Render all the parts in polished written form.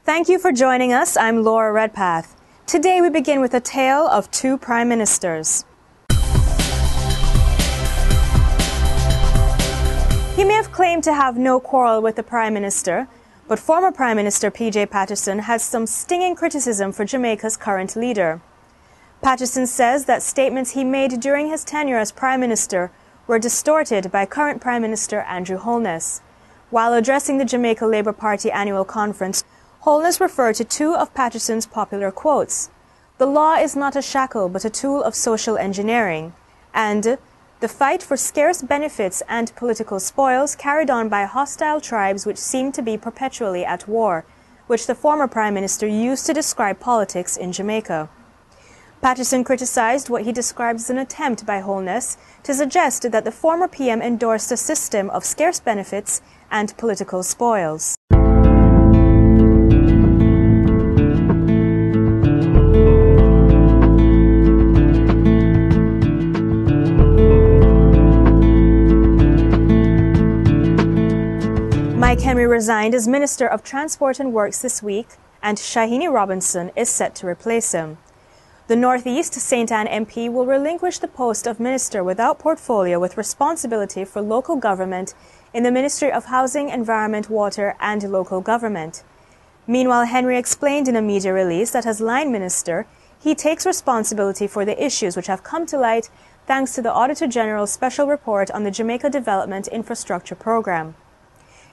Thank you for joining us. I'm Laura Redpath. Today we begin with a tale of two prime ministers. He may have claimed to have no quarrel with the prime minister, but former Prime Minister P.J. Patterson has some stinging criticism for Jamaica's current leader. Patterson says that statements he made during his tenure as prime minister were distorted by current Prime Minister Andrew Holness. While addressing the Jamaica Labour Party annual conference, Holness referred to two of Patterson's popular quotes. "The law is not a shackle but a tool of social engineering," and "the fight for scarce benefits and political spoils carried on by hostile tribes which seem to be perpetually at war," which the former Prime Minister used to describe politics in Jamaica. Patterson criticized what he described as an attempt by Holness to suggest that the former PM endorsed a system of scarce benefits and political spoils. Mike Henry resigned as Minister of Transport and Works this week, and Shahini Robinson is set to replace him. The Northeast St. Anne MP will relinquish the post of Minister without portfolio with responsibility for local government in the Ministry of Housing, Environment, Water and Local Government. Meanwhile, Henry explained in a media release that as line minister, he takes responsibility for the issues which have come to light thanks to the Auditor General's special report on the Jamaica Development Infrastructure Programme.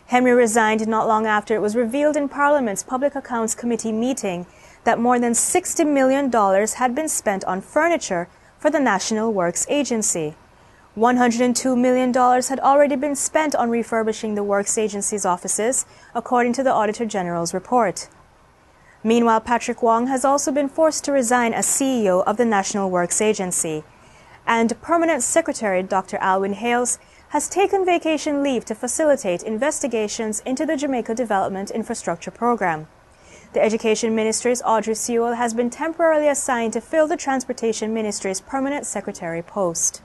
Henry resigned not long after it was revealed in Parliament's Public Accounts Committee meeting that more than $60 million had been spent on furniture for the National Works Agency. $102 million had already been spent on refurbishing the Works Agency's offices, according to the Auditor General's report. Meanwhile, Patrick Wong has also been forced to resign as CEO of the National Works Agency, and Permanent Secretary Dr. Alwyn Hales has taken vacation leave to facilitate investigations into the Jamaica Development Infrastructure Programme. The Education Ministry's Audrey Sewell has been temporarily assigned to fill the Transportation Ministry's Permanent Secretary post.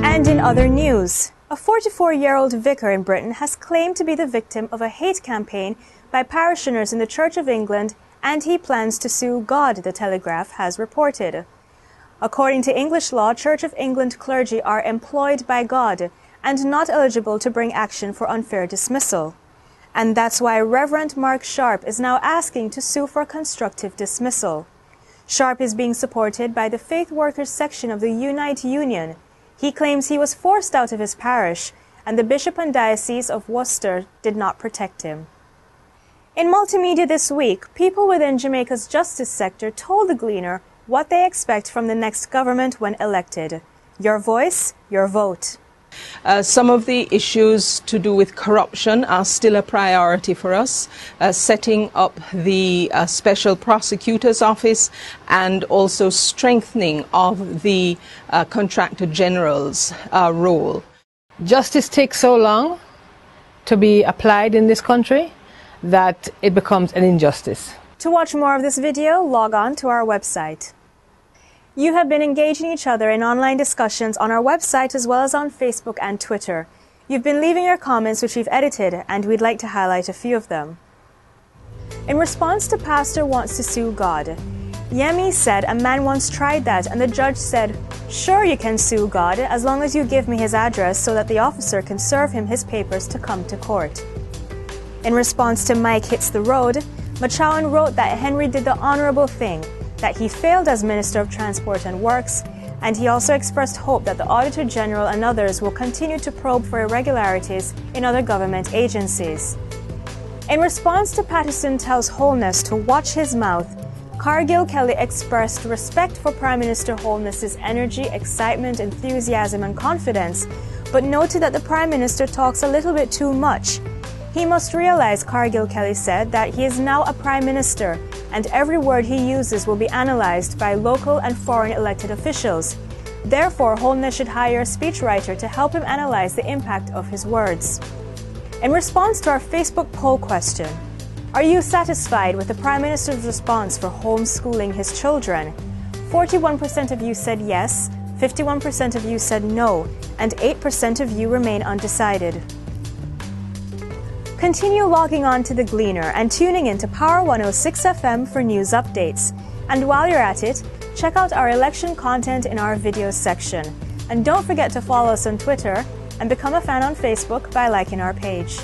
And in other news, a 44-year-old vicar in Britain has claimed to be the victim of a hate campaign by parishioners in the Church of England, and he plans to sue God, the Telegraph has reported. According to English law, Church of England clergy are employed by God and not eligible to bring action for unfair dismissal. And that's why Reverend Mark Sharp is now asking to sue for constructive dismissal. Sharp is being supported by the Faith Workers section of the Unite Union. He claims he was forced out of his parish, and the Bishop and Diocese of Worcester did not protect him. In multimedia this week, people within Jamaica's justice sector told the Gleaner what they expect from the next government when elected. Your voice, your vote. Some of the issues to do with corruption are still a priority for us, setting up the Special Prosecutor's Office and also strengthening of the Contractor General's role. Justice takes so long to be applied in this country that it becomes an injustice. To watch more of this video, log on to our website. You have been engaging each other in online discussions on our website as well as on Facebook and Twitter. You've been leaving your comments which we've edited, and we'd like to highlight a few of them. In response to Pastor wants to sue God, Yemi said a man once tried that and the judge said, "Sure, you can sue God as long as you give me his address so that the officer can serve him his papers to come to court." In response to Mike Hits the Road, Machowan wrote that Henry did the honorable thing, that he failed as Minister of Transport and Works, and he also expressed hope that the Auditor General and others will continue to probe for irregularities in other government agencies. In response to Patterson tells Holness to watch his mouth, Cargill Kelly expressed respect for Prime Minister Holness's energy, excitement, enthusiasm and confidence, but noted that the Prime Minister talks a little bit too much. He must realize, Cargill Kelly said, that he is now a Prime Minister and every word he uses will be analysed by local and foreign elected officials. Therefore, Holness should hire a speechwriter to help him analyse the impact of his words. In response to our Facebook poll question, Are you satisfied with the Prime Minister's response for homeschooling his children? 41% of you said yes, 51% of you said no, and 8% of you remain undecided. Continue logging on to the Gleaner and tuning in to Power 106 FM for news updates. And while you're at it, check out our election content in our videos section. And don't forget to follow us on Twitter and become a fan on Facebook by liking our page.